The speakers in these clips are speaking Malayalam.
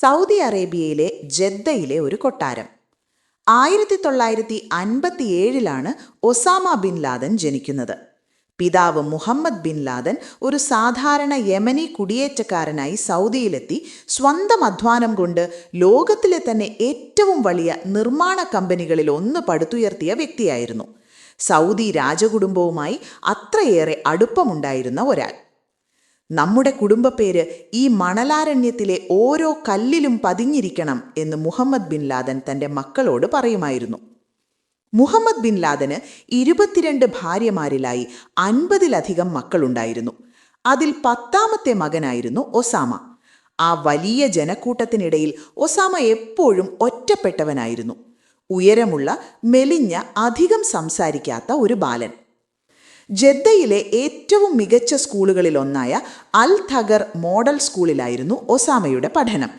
സൗദി അറേബ്യയിലെ ജദ്ദയിലെ ഒരു കൊട്ടാരം. 1957 ഒസാമ ബിൻ ലാദൻ ജനിക്കുന്നത്. പിതാവ് മുഹമ്മദ് ബിൻ ലാദൻ ഒരു സാധാരണ യമനി കുടിയേറ്റക്കാരനായി സൗദിയിലെത്തി സ്വന്തം അധ്വാനം കൊണ്ട് ലോകത്തിലെ തന്നെ ഏറ്റവും വലിയ നിർമ്മാണ കമ്പനികളിൽ ഒന്ന് പടുത്തുയർത്തിയ വ്യക്തിയായിരുന്നു. സൗദി രാജകുടുംബവുമായി അത്രയേറെ അടുപ്പമുണ്ടായിരുന്ന ഒരാൾ. നമ്മുടെ കുടുംബപ്പേര് ഈ മണലാരണ്യത്തിലെ ഓരോ കല്ലിലും പതിഞ്ഞിരിക്കണം എന്ന് മുഹമ്മദ് ബിൻ ലാദൻ തൻ്റെ മക്കളോട് പറയുമായിരുന്നു. മുഹമ്മദ് ബിൻ ലാദന് 22 ഭാര്യമാരിലായി 50-ലധികം മക്കളുണ്ടായിരുന്നു. അതിൽ 10ാമത്തെ മകനായിരുന്നു ഒസാമ. ആ വലിയ ജനക്കൂട്ടത്തിനിടയിൽ ഒസാമ എപ്പോഴും ഒറ്റപ്പെട്ടവനായിരുന്നു. ഉയരമുള്ള, മെലിഞ്ഞ, അധികം സംസാരിക്കാത്ത ഒരു ബാലൻ. ജദ്ദയിലെ ഏറ്റവും മികച്ച സ്കൂളുകളിലൊന്നായ അൽ ഥഗർ മോഡൽ സ്കൂളിലായിരുന്നു ഒസാമയുടെ പഠനം.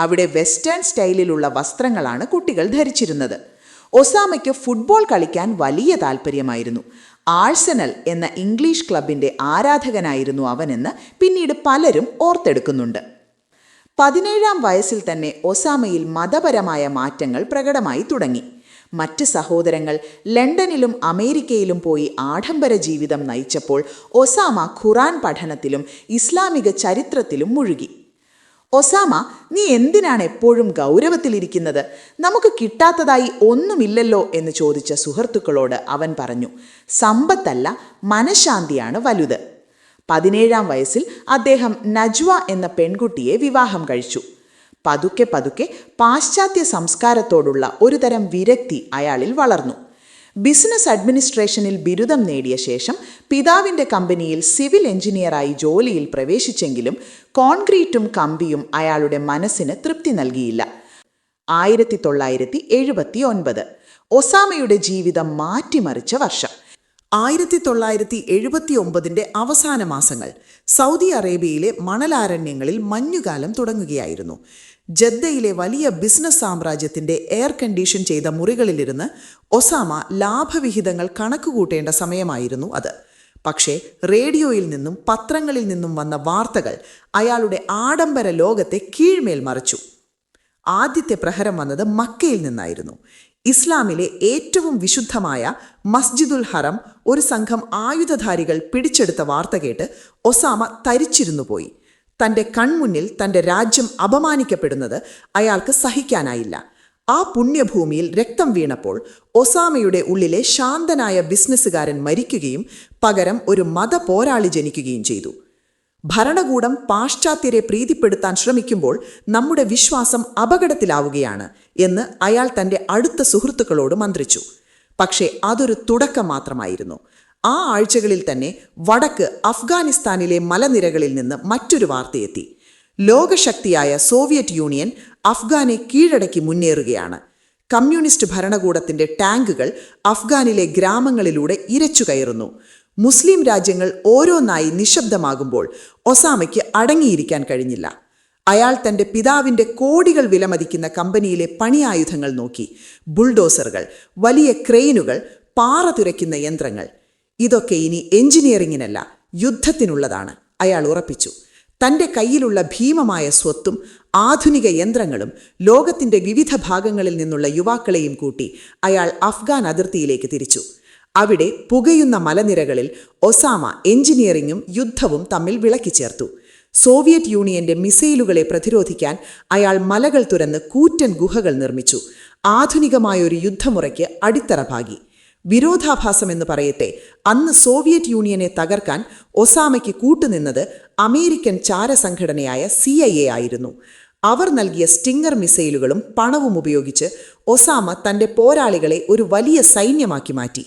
അവിടെ വെസ്റ്റേൺ സ്റ്റൈലിലുള്ള വസ്ത്രങ്ങളാണ് കുട്ടികൾ ധരിച്ചിരുന്നത്. ഒസാമയ്ക്ക് ഫുട്ബോൾ കളിക്കാൻ വലിയ താല്പര്യമായിരുന്നു. ആഴ്സണൽ എന്ന ഇംഗ്ലീഷ് ക്ലബിൻ്റെ ആരാധകനായിരുന്നു അവനെന്ന് പിന്നീട് പലരും ഓർത്തെടുക്കുന്നുണ്ട്. 17ാം വയസ്സിൽ തന്നെ ഒസാമയിൽ മതപരമായ മാറ്റങ്ങൾ പ്രകടമായി തുടങ്ങി. മറ്റ് സഹോദരങ്ങൾ ലണ്ടനിലും അമേരിക്കയിലും പോയി ആഡംബര ജീവിതം നയിച്ചപ്പോൾ ഒസാമ ഖുറാൻ പഠനത്തിലും ഇസ്ലാമിക ചരിത്രത്തിലും മുഴുകി. ഒസാമ, നീ എന്തിനാണ് എപ്പോഴും ഗൗരവത്തിലിരിക്കുന്നത്? നമുക്ക് കിട്ടാത്തതായി ഒന്നുമില്ലല്ലോ എന്ന് ചോദിച്ച സുഹൃത്തുക്കളോട് അവൻ പറഞ്ഞു, സമ്പത്തല്ല, മനഃശാന്തിയാണ് വലുത്. 17ാം വയസ്സിൽ അദ്ദേഹം നജ്വ എന്ന പെൺകുട്ടിയെ വിവാഹം കഴിച്ചു. പതുക്കെ പതുക്കെ പാശ്ചാത്യ സംസ്കാരത്തോടുള്ള ഒരുതരം വിരക്തി അയാളിൽ വളർന്നു. ബിസിനസ് അഡ്മിനിസ്ട്രേഷനിൽ ബിരുദം നേടിയ ശേഷം പിതാവിൻ്റെ കമ്പനിയിൽ സിവിൽ എഞ്ചിനീയറായി ജോലിയിൽ പ്രവേശിച്ചെങ്കിലും കോൺക്രീറ്റും കമ്പിയും അയാളുടെ മനസ്സിന് തൃപ്തി നൽകിയില്ല. 1979 ഒസാമയുടെ ജീവിതം മാറ്റിമറിച്ച വർഷം. 1979 അവസാന മാസങ്ങൾ. സൗദി അറേബ്യയിലെ മണലാരണ്യങ്ങളിൽ മഞ്ഞുകാലം തുടങ്ങുകയായിരുന്നു. ജദ്ദയിലെ വലിയ ബിസിനസ് സാമ്രാജ്യത്തിൻ്റെ എയർ കണ്ടീഷൻ ചെയ്ത മുറികളിലിരുന്ന് ഒസാമ ലാഭവിഹിതങ്ങൾ കണക്കുകൂട്ടേണ്ട സമയമായിരുന്നു അത്. പക്ഷേ റേഡിയോയിൽ നിന്നും പത്രങ്ങളിൽ നിന്നും വന്ന വാർത്തകൾ അയാളുടെ ആഡംബര ലോകത്തെ കീഴ്മേൽ മറിച്ചു. ആദ്യത്തെ പ്രഹരം വന്നത് മക്കയിൽ നിന്നായിരുന്നു. ഇസ്ലാമിലെ ഏറ്റവും വിശുദ്ധമായ മസ്ജിദുൽ ഹറം ഒരു സംഘം ആയുധധാരികൾ പിടിച്ചെടുത്ത വാർത്ത കേട്ട് ഒസാമ തരിച്ചിരുന്നു പോയി. തൻ്റെ കൺമുന്നിൽ തൻ്റെ രാജ്യം അപമാനിക്കപ്പെടുന്നത് അയാൾക്ക് സഹിക്കാനായില്ല. ആ പുണ്യഭൂമിയിൽ രക്തം വീണപ്പോൾ ഒസാമയുടെ ഉള്ളിലെ ശാന്തനായ ബിസിനസ്സുകാരൻ മരിക്കുകയും പകരം ഒരു മതപോരാളി ജനിക്കുകയും ചെയ്തു. ഭരണകൂടം പാശ്ചാത്യരെ പ്രീതിപ്പെടുത്താൻ ശ്രമിക്കുമ്പോൾ നമ്മുടെ വിശ്വാസം അപകടത്തിലാവുകയാണ് എന്ന് അയാൾ തൻ്റെ അടുത്ത സുഹൃത്തുക്കളോട് മന്ത്രിച്ചു. പക്ഷേ അതൊരു തുടക്കം മാത്രമായിരുന്നു. ആ ആഴ്ചകളിൽ തന്നെ വടക്ക് അഫ്ഗാനിസ്ഥാനിലെ മലനിരകളിൽ നിന്ന് മറ്റൊരു വാർത്തയെത്തി. ലോകശക്തിയായ സോവിയറ്റ് യൂണിയൻ അഫ്ഗാനെ കീഴടക്കി മുന്നേറുകയാണ്. കമ്മ്യൂണിസ്റ്റ് ഭരണകൂടത്തിൻ്റെ ടാങ്കുകൾ അഫ്ഗാനിലെ ഗ്രാമങ്ങളിലൂടെ ഇരച്ചു കയറുന്നു. മുസ്ലിം രാജ്യങ്ങൾ ഓരോന്നായി നിശബ്ദമാകുമ്പോൾ ഒസാമയ്ക്ക് അടങ്ങിയിരിക്കാൻ കഴിഞ്ഞില്ല. അയാൾ തൻ്റെ പിതാവിൻ്റെ കോടികൾ വിലമതിക്കുന്ന കമ്പനിയിലെ പണിയായുധങ്ങൾ നോക്കി. ബുൾഡോസറുകൾ, വലിയ ക്രെയിനുകൾ, പാറ തുരയ്ക്കുന്ന യന്ത്രങ്ങൾ. ഇതൊക്കെ ഇനി എഞ്ചിനീയറിങ്ങിനല്ല, യുദ്ധത്തിനുള്ളതാണ്, അയാൾ ഉറപ്പിച്ചു. തൻ്റെ കയ്യിലുള്ള ഭീമമായ സ്വത്തും ആധുനിക യന്ത്രങ്ങളും ലോകത്തിൻ്റെ വിവിധ ഭാഗങ്ങളിൽ നിന്നുള്ള യുവാക്കളെയും കൂട്ടി അയാൾ അഫ്ഗാൻ അതിർത്തിയിലേക്ക് തിരിച്ചു. അവിടെ പുകയുന്ന മലനിരകളിൽ ഒസാമ എഞ്ചിനീയറിങ്ങും യുദ്ധവും തമ്മിൽ വിളക്കിച്ചേർത്തു. സോവിയറ്റ് യൂണിയന്റെ മിസൈലുകളെ പ്രതിരോധിക്കാൻ അയാൾ മലകൾ തുരന്ന് കൂറ്റൻ ഗുഹകൾ നിർമ്മിച്ചു. ആധുനികമായൊരു യുദ്ധമുറയ്ക്ക് അടിത്തറ പാകി. വിരോധാഭാസമെന്ന് പറയട്ടെ, അന്ന് സോവിയറ്റ് യൂണിയനെ തകർക്കാൻ ഒസാമയ്ക്ക് കൂട്ടുനിന്നത് അമേരിക്കൻ ചാരസംഘടനയായ CIA ആയിരുന്നു. അവർ നൽകിയ സ്റ്റിങ്ങർ മിസൈലുകളും പണവും ഉപയോഗിച്ച് ഒസാമ തൻ്റെ പോരാളികളെ ഒരു വലിയ സൈന്യമാക്കി മാറ്റി.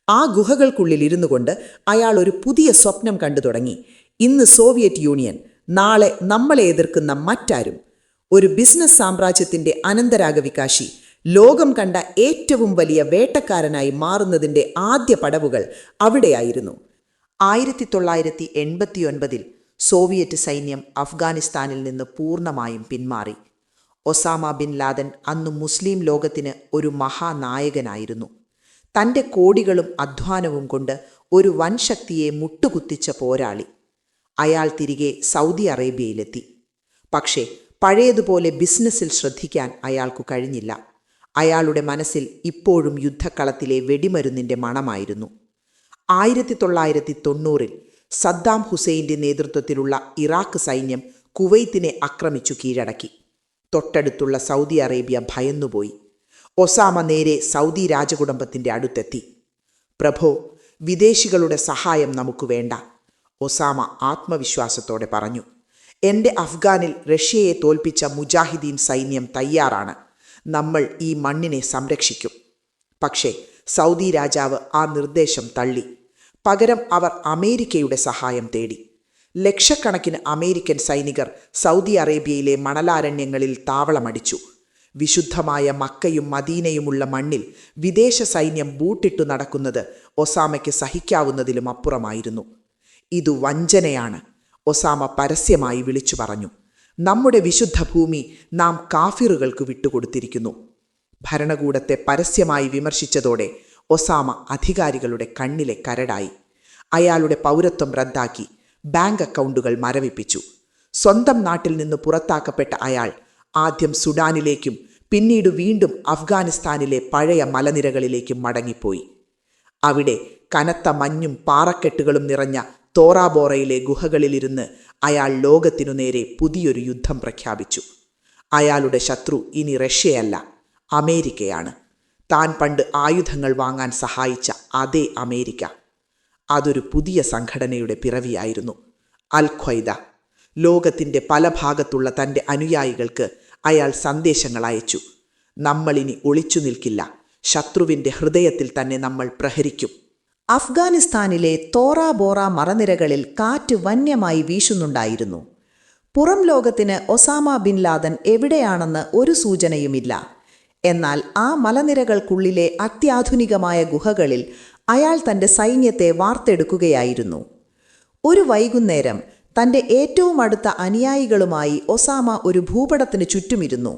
ആ ഗുഹകൾക്കുള്ളിൽ ഇരുന്നു കൊണ്ട് അയാൾ ഒരു പുതിയ സ്വപ്നം കണ്ടു തുടങ്ങി. ഇന്ന് സോവിയറ്റ് യൂണിയൻ, നാളെ നമ്മളെ എതിർക്കുന്ന മറ്റാരും. ഒരു ബിസിനസ് സാമ്രാജ്യത്തിൻ്റെ അനന്തരാഗവികാശി, ലോകം കണ്ട ഏറ്റവും വലിയ വേട്ടക്കാരനായി മാറുന്നതിൻ്റെ ആദ്യ പടവുകൾ അവിടെയായിരുന്നു. 1989 സോവിയറ്റ് സൈന്യം അഫ്ഗാനിസ്ഥാനിൽ നിന്ന് പൂർണ്ണമായും പിന്മാറി. ഒസാമ ബിൻ ലാദൻ അന്ന് മുസ്ലിം ലോകത്തിന് ഒരു മഹാനായകനായിരുന്നു. തൻ്റെ കോടികളും അധ്വാനവും കൊണ്ട് ഒരു വൻശക്തിയെ മുട്ടുകുത്തിച്ച പോരാളി. അയാൾ തിരികെ സൗദി അറേബ്യയിലെത്തി. പക്ഷേ പഴയതുപോലെ ബിസിനസ്സിൽ ശ്രദ്ധിക്കാൻ അയാൾക്കു കഴിഞ്ഞില്ല. അയാളുടെ മനസ്സിൽ ഇപ്പോഴും യുദ്ധക്കളത്തിലെ വെടിമരുന്നിൻ്റെ മണമായിരുന്നു. 1990 സദ്ദാം ഹുസൈൻ്റെ നേതൃത്വത്തിലുള്ള ഇറാഖ് സൈന്യം കുവൈത്തിനെ ആക്രമിച്ചു കീഴടക്കി. തൊട്ടടുത്തുള്ള സൗദി അറേബ്യ ഭയന്നുപോയി. ഒസാമ നേരെ സൗദി രാജകുടുംബത്തിൻ്റെ അടുത്തെത്തി. പ്രഭോ, വിദേശികളുടെ സഹായം നമുക്ക് വേണ്ട, ഒസാമ ആത്മവിശ്വാസത്തോടെ പറഞ്ഞു. എൻ്റെ അഫ്ഗാനിൽ റഷ്യയെ തോൽപ്പിച്ച മുജാഹിദീൻ സൈന്യം തയ്യാറാണ്. നമ്മൾ ഈ മണ്ണിനെ സംരക്ഷിക്കും. പക്ഷേ സൗദി രാജാവ് ആ നിർദ്ദേശം തള്ളി. പകരം അവർ അമേരിക്കയുടെ സഹായം തേടി. ലക്ഷക്കണക്കിന് അമേരിക്കൻ സൈനികർ സൗദി അറേബ്യയിലെ മണലാരണ്യങ്ങളിൽ താവളമടിച്ചു. വിശുദ്ധമായ മക്കയും മദീനയുമുള്ള മണ്ണിൽ വിദേശ സൈന്യം ബൂട്ടിട്ടു നടക്കുന്നത് ഒസാമയ്ക്ക് സഹിക്കാവുന്നതിലും അപ്പുറമായിരുന്നു. ഇതു വഞ്ചനയാണ്, ഒസാമ പരസ്യമായി വിളിച്ചു പറഞ്ഞു. നമ്മുടെ വിശുദ്ധ ഭൂമി നാം കാഫിറുകൾക്ക് വിട്ടുകൊടുത്തിരിക്കുന്നു. ഭരണകൂടത്തെ പരസ്യമായി വിമർശിച്ചതോടെ ഒസാമ അധികാരികളുടെ കണ്ണിലെ കരടായി. അയാളുടെ പൗരത്വം റദ്ദാക്കി, ബാങ്ക് അക്കൗണ്ടുകൾ മരവിപ്പിച്ചു. സ്വന്തം നാട്ടിൽ നിന്ന് പുറത്താക്കപ്പെട്ട അയാൾ ആദ്യം സുഡാനിലേക്കും പിന്നീട് വീണ്ടും അഫ്ഗാനിസ്ഥാനിലെ പഴയ മലനിരകളിലേക്കും മടങ്ങിപ്പോയി. അവിടെ കനത്ത മഞ്ഞും പാറക്കെട്ടുകളും നിറഞ്ഞ തോറാബോറയിലെ ഗുഹകളിലിരുന്ന് അയാൾ ലോകത്തിനു നേരെ പുതിയൊരു യുദ്ധം പ്രഖ്യാപിച്ചു. അയാളുടെ ശത്രു ഇനി റഷ്യയല്ല, അമേരിക്കയാണ്. താൻ പണ്ട് ആയുധങ്ങൾ വാങ്ങാൻ സഹായിച്ച അതേ അമേരിക്ക. അതൊരു പുതിയ സംഘടനയുടെ പിറവിയായിരുന്നു, അൽ ഖ്വയ്ദ. ലോകത്തിൻ്റെ പല ഭാഗത്തുള്ള തൻ്റെ അനുയായികൾക്ക് അയാൾ സന്ദേശങ്ങൾ അയച്ചു. നമ്മളിനി ഒളിച്ചു നിൽക്കില്ല, ശത്രുവിൻ്റെ ഹൃദയത്തിൽ തന്നെ നമ്മൾ പ്രഹരിക്കും. അഫ്ഗാനിസ്ഥാനിലെ തോറാബോറ മറനിരകളിൽ കാറ്റ് വന്യമായി വീശുന്നുണ്ടായിരുന്നു. പുറം ലോകത്തിന് ഒസാമ ബിൻ ലാദൻ എവിടെയാണെന്ന് ഒരു സൂചനയുമില്ല. എന്നാൽ ആ മലനിരകൾക്കുള്ളിലെ അത്യാധുനികമായ ഗുഹകളിൽ അയാൾ തൻ്റെ സൈന്യത്തെ വാർത്തെടുക്കുകയായിരുന്നു. ഒരു വൈകുന്നേരം തൻ്റെ ഏറ്റവും അടുത്ത അനുയായികളുമായി ഒസാമ ഒരു ഭൂപടത്തിന് ചുറ്റുമിരുന്നു.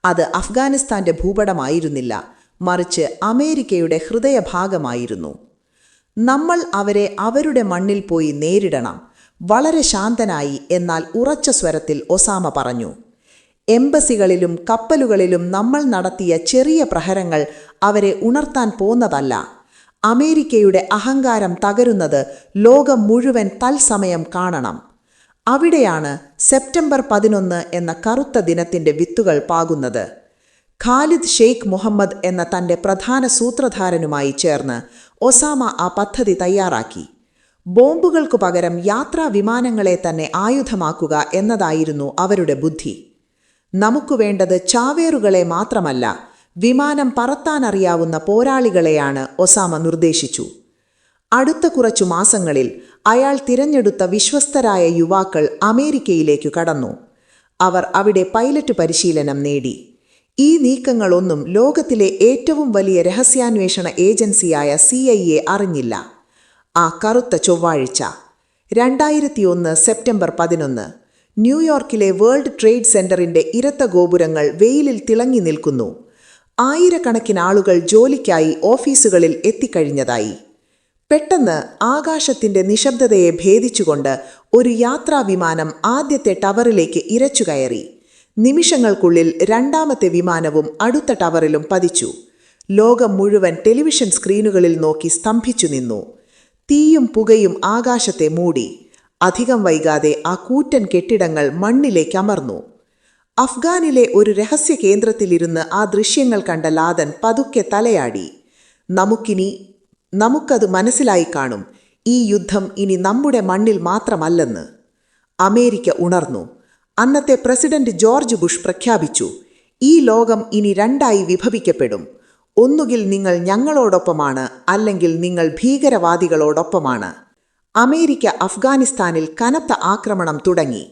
അത് അഫ്ഗാനിസ്ഥാൻ്റെ ഭൂപടമായിരുന്നില്ല, മറിച്ച് അമേരിക്കയുടെ ഹൃദയഭാഗമായിരുന്നു. നമ്മൾ അവരെ അവരുടെ മണ്ണിൽ പോയി നേരിടണം, വളരെ ശാന്തനായി എന്നാൽ ഉറച്ച സ്വരത്തിൽ ഒസാമ പറഞ്ഞു. എംബസികളിലും കപ്പലുകളിലും നമ്മൾ നടത്തിയ ചെറിയ പ്രഹരങ്ങൾ അവരെ ഉണർത്താൻ പോന്നതല്ല. അമേരിക്കയുടെ അഹങ്കാരം തകരുന്നത് ലോകം മുഴുവൻ തത്സമയം കാണണം. അവിടെയാണ് സെപ്റ്റംബർ 11 എന്ന കറുത്ത ദിനത്തിൻ്റെ വിത്തുകൾ പാകുന്നത്. ഖാലിദ് ഷെയ്ഖ് മുഹമ്മദ് എന്ന തൻ്റെ പ്രധാന സൂത്രധാരനുമായി ചേർന്ന് ഒസാമ ആ പദ്ധതി തയ്യാറാക്കി. ബോംബുകൾക്കു പകരം യാത്രാ വിമാനങ്ങളെ തന്നെ ആയുധമാക്കുക എന്നതായിരുന്നു അവരുടെ ബുദ്ധി. നമുക്ക് വേണ്ടത് ചാവേറുകളെ മാത്രമല്ല, വിമാനം പറത്താനറിയാവുന്ന പോരാളികളെയാണ് ഒസാമ നിർദ്ദേശിച്ചു. അടുത്ത കുറച്ചു മാസങ്ങളിൽ അയാൾ തിരഞ്ഞെടുത്ത വിശ്വസ്തരായ യുവാക്കൾ അമേരിക്കയിലേക്കു കടന്നു. അവർ അവിടെ പൈലറ്റ് പരിശീലനം നേടി. ഈ നീക്കങ്ങളൊന്നും ലോകത്തിലെ ഏറ്റവും വലിയ രഹസ്യാന്വേഷണ ഏജൻസിയായ CIA അറിഞ്ഞില്ല. ആ കറുത്ത ചൊവ്വാഴ്ച 2001 സെപ്റ്റംബർ 11 ന്യൂയോർക്കിലെ വേൾഡ് ട്രേഡ് സെന്ററിന്റെ ഇരട്ട ഗോപുരങ്ങൾ വെയിലിൽ തിളങ്ങി നിൽക്കുന്നു. ആയിരക്കണക്കിന് ആളുകൾ ജോലിക്കായി ഓഫീസുകളിൽ എത്തിക്കഴിഞ്ഞതായി. പെട്ടെന്ന് ആകാശത്തിന്റെ നിശബ്ദതയെ ഭേദിച്ചുകൊണ്ട് ഒരു യാത്രാ വിമാനം ആദ്യത്തെ ടവറിലേക്ക് ഇരച്ചുകയറി. നിമിഷങ്ങൾക്കുള്ളിൽ രണ്ടാമത്തെ വിമാനവും അടുത്ത ടവറിലും പതിച്ചു. ലോകം മുഴുവൻ ടെലിവിഷൻ സ്ക്രീനുകളിൽ നോക്കി സ്തംഭിച്ചു നിന്നു. തീയും പുകയും ആകാശത്തെ മൂടി. അധികം വൈകാതെ ആ കൂറ്റൻ കെട്ടിടങ്ങൾ മണ്ണിലേക്ക് അമർന്നു. അഫ്ഗാനിലെ ഒരു രഹസ്യ കേന്ദ്രത്തിലിരുന്ന് ആ ദൃശ്യങ്ങൾ കണ്ട ലാദൻ പതുക്കെ തലയാടി. നമുക്കത് മനസ്സിലായി കാണും, ഈ യുദ്ധം ഇനി നമ്മുടെ മണ്ണിൽ മാത്രമല്ലെന്ന്. അമേരിക്ക ഉണർന്നു. അന്നത്തെ പ്രസിഡന്റ് ജോർജ് ബുഷ് പ്രഖ്യാപിച്ചു, ഈ ലോകം ഇനി രണ്ടായി വിഭജിക്കപ്പെടും. ഒന്നുകിൽ നിങ്ങൾ ഞങ്ങളോടൊപ്പമാണ്, അല്ലെങ്കിൽ നിങ്ങൾ ഭീകരവാദികളോടൊപ്പമാണ്. അമേരിക്ക അഫ്ഗാനിസ്ഥാനിൽ കനത്ത ആക്രമണം തുടങ്ങി.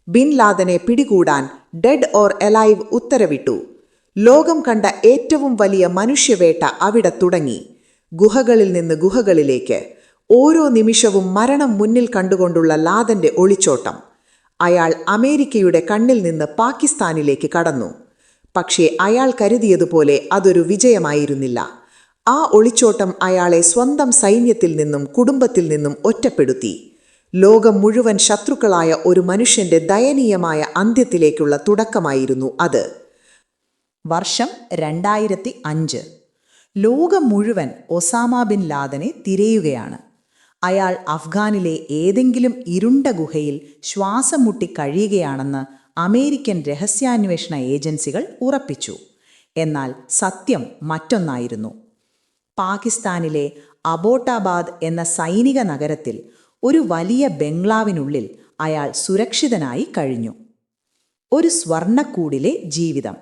ബിൻ ലാദനെ പിടികൂടാൻ ഡെഡ് ഓർ എലൈവ് ഉത്തരവിട്ടു. ലോകം കണ്ട ഏറ്റവും വലിയ മനുഷ്യവേട്ട അവിടെ തുടങ്ങി. ഗുഹകളിൽ നിന്ന് ഗുഹകളിലേക്ക്, ഓരോ നിമിഷവും മരണം മുന്നിൽ കണ്ടുകൊണ്ടുള്ള ലാദന്റെ ഒളിച്ചോട്ടം. അയാൾ അമേരിക്കയുടെ കണ്ണിൽ നിന്ന് പാകിസ്ഥാനിലേക്ക് കടന്നു. പക്ഷേ അയാൾ കരുതിയതുപോലെ അതൊരു വിജയമായിരുന്നില്ല. ആ ഒളിച്ചോട്ടം അയാളെ സ്വന്തം സൈന്യത്തിൽ നിന്നും കുടുംബത്തിൽ നിന്നും ഒറ്റപ്പെടുത്തി. ലോകം മുഴുവൻ ശത്രുക്കളായ ഒരു മനുഷ്യന്റെ ദയനീയമായ അന്ത്യത്തിലേക്കുള്ള തുടക്കമായിരുന്നു അത്. വർഷം 2005. ലോകം മുഴുവൻ ഒസാമ ബിൻ ലാദനെ തിരയുകയാണ്. അയാൾ അഫ്ഗാനിലെ ഏതെങ്കിലും ഇരുണ്ട ഗുഹയിൽ ശ്വാസം മുട്ടി കഴിയുകയാണെന്ന് അമേരിക്കൻ രഹസ്യാന്വേഷണ ഏജൻസികൾ ഉറപ്പിച്ചു. എന്നാൽ സത്യം മറ്റൊന്നായിരുന്നു. പാകിസ്ഥാനിലെ അബോട്ടാബാദ് എന്ന സൈനിക നഗരത്തിൽ ഒരു വലിയ ബംഗ്ലാവിനുള്ളിൽ അയാൾ സുരക്ഷിതനായി കഴിഞ്ഞു. ഒരു സ്വർണ്ണക്കൂടിലെ ജീവിതം.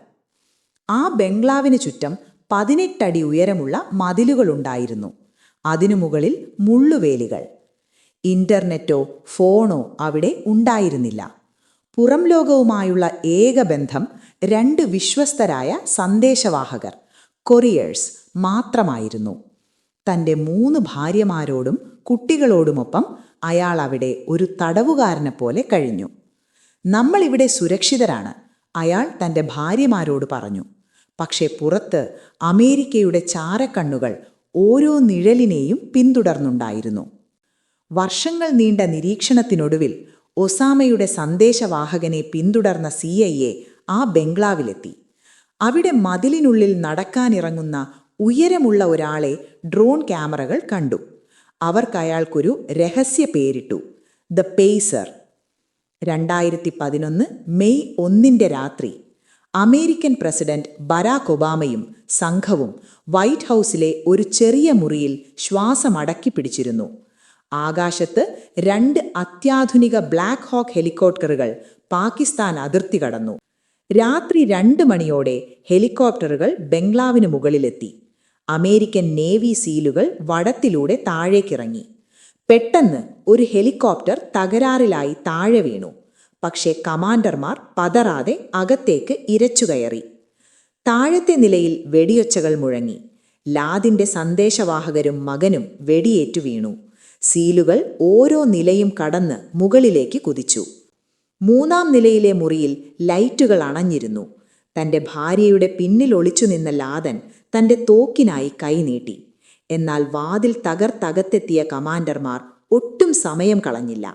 ആ ബംഗ്ലാവിന് ചുറ്റും 18 അടി ഉയരമുള്ള മതിലുകളുണ്ടായിരുന്നു. അതിനു മുകളിൽ മുള്ളുവേലികൾ. ഇന്റർനെറ്റോ ഫോണോ അവിടെ ഉണ്ടായിരുന്നില്ല. പുറം ലോകവുമായുള്ള ഏക ബന്ധം 2 വിശ്വസ്തരായ സന്ദേശവാഹകർ, കൊറിയേഴ്സ് മാത്രമായിരുന്നു. തൻ്റെ 3 ഭാര്യമാരോടും കുട്ടികളോടുമൊപ്പം അയാൾ അവിടെ ഒരു തടവുകാരനെ പോലെ കഴിഞ്ഞു. നമ്മളിവിടെ സുരക്ഷിതരാണ്, അയാൾ തൻ്റെ ഭാര്യമാരോട് പറഞ്ഞു. പക്ഷേ പുറത്ത് അമേരിക്കയുടെ ചാരക്കണ്ണുകൾ ഓരോ നിഴലിനെയും പിന്തുടർന്നുണ്ടായിരുന്നു. വർഷങ്ങൾ നീണ്ട നിരീക്ഷണത്തിനൊടുവിൽ ഒസാമയുടെ സന്ദേശവാഹകനെ പിന്തുടർന്ന CIA ആ ബംഗ്ലാവിലെത്തി. അവിടെ മതിലിനുള്ളിൽ നടക്കാനിറങ്ങുന്ന ഉയരമുള്ള ഒരാളെ ഡ്രോൺ ക്യാമറകൾ കണ്ടു. അവർക്കയാൾക്കൊരു രഹസ്യ പേരിട്ടു: ദ പേസർ. 2011 മെയ് 1 രാത്രി അമേരിക്കൻ പ്രസിഡന്റ് ബരാക് ഒബാമയും സംഘവും വൈറ്റ് ഹൗസിലെ ഒരു ചെറിയ മുറിയിൽ ശ്വാസമടക്കി പിടിച്ചിരുന്നു. ആകാശത്ത് 2 അത്യാധുനിക ബ്ലാക്ക് ഹോക്ക് ഹെലികോപ്റ്ററുകൾ പാകിസ്ഥാൻ അതിർത്തി കടന്നു. രാത്രി 2 മണിയോടെ ഹെലികോപ്റ്ററുകൾ ബംഗ്ലാവിന് മുകളിലെത്തി. American navy സീലുകൾ വടത്തിലൂടെ താഴേക്കിറങ്ങി. പെട്ടെന്ന് ഒരു ഹെലികോപ്റ്റർ തകരാറിലായി താഴെ വീണു. പക്ഷേ കമാൻഡർമാർ പതറാതെ അകത്തേക്ക് ഇരച്ചുകയറി. താഴത്തെ നിലയിൽ വെടിയൊച്ചകൾ മുഴങ്ങി. ലാദിന്റെ സന്ദേശവാഹകരും മകനും വെടിയേറ്റു വീണു. സീലുകൾ ഓരോ നിലയും കടന്ന് മുകളിലേക്ക് കുതിച്ചു. 3-ാം നിലയിലെ മുറിയിൽ ലൈറ്റുകൾ അണഞ്ഞിരുന്നു. തൻ്റെ ഭാര്യയുടെ പിന്നിൽ ഒളിച്ചു നിന്ന ലാദൻ തൻ്റെ തോക്കിനായി കൈനീട്ടി. എന്നാൽ വാതിൽ തകർത്തെത്തിയ കമാൻഡർമാർ ഒട്ടും സമയം കളഞ്ഞില്ല.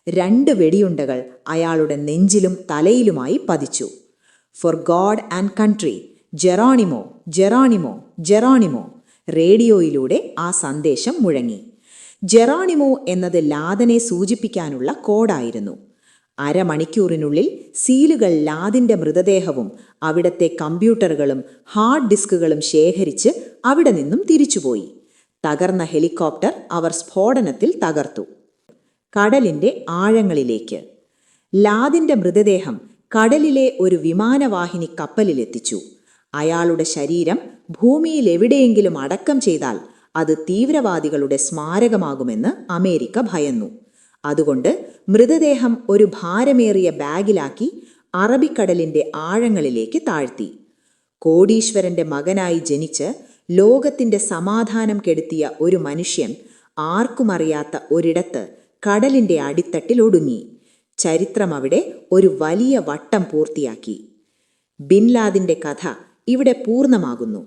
2 വെടിയുണ്ടകൾ അയാളുടെ നെഞ്ചിലും തലയിലുമായി പതിച്ചു. For God and country, Geronimo, Geronimo, Geronimo. റേഡിയോയിലൂടെ ആ സന്ദേശം മുഴങ്ങി. ജെറോണിമോ എന്നത് ലാദനെ സൂചിപ്പിക്കാനുള്ള കോഡായിരുന്നു. അരമണിക്കൂറിനുള്ളിൽ സീലുകൾ ലാദിന്റെ മൃതദേഹവും അവിടത്തെ കമ്പ്യൂട്ടറുകളും ഹാർഡ് ഡിസ്കുകളും ശേഖരിച്ച് അവിടെ നിന്നും തിരിച്ചുപോയി. തകർന്ന ഹെലികോപ്റ്റർ അവർ സ്ഫോടനത്തിൽ തകർത്തു. കടലിന്റെ ആഴങ്ങളിലേക്ക്. ലാദിന്റെ മൃതദേഹം കടലിലെ ഒരു വിമാനവാഹിനി കപ്പലിലെത്തിച്ചു. അയാളുടെ ശരീരം ഭൂമിയിൽ എവിടെയെങ്കിലും അടക്കം ചെയ്താൽ അത് തീവ്രവാദികളുടെ സ്മാരകമാകുമെന്ന് അമേരിക്ക ഭയന്നു. അതുകൊണ്ട് മൃതദേഹം ഒരു ഭാരമേറിയ ബാഗിലാക്കി അറബിക്കടലിന്റെ ആഴങ്ങളിലേക്ക് താഴ്ത്തി. കോടീശ്വരന്റെ മകനായി ജനിച്ച് ലോകത്തിന്റെ സമാധാനം കെടുത്തിയ ഒരു മനുഷ്യൻ ആർക്കുമറിയാത്ത ഒരിടത്ത് കടലിന്റെ അടിത്തട്ടിൽ ഒടുങ്ങി. ചരിത്രം അവിടെ ഒരു വലിയ വട്ടം പൂർത്തിയാക്കി. ബിൻ ലാദിന്റെ കഥ ഇവിടെ പൂർണ്ണമാകുന്നു.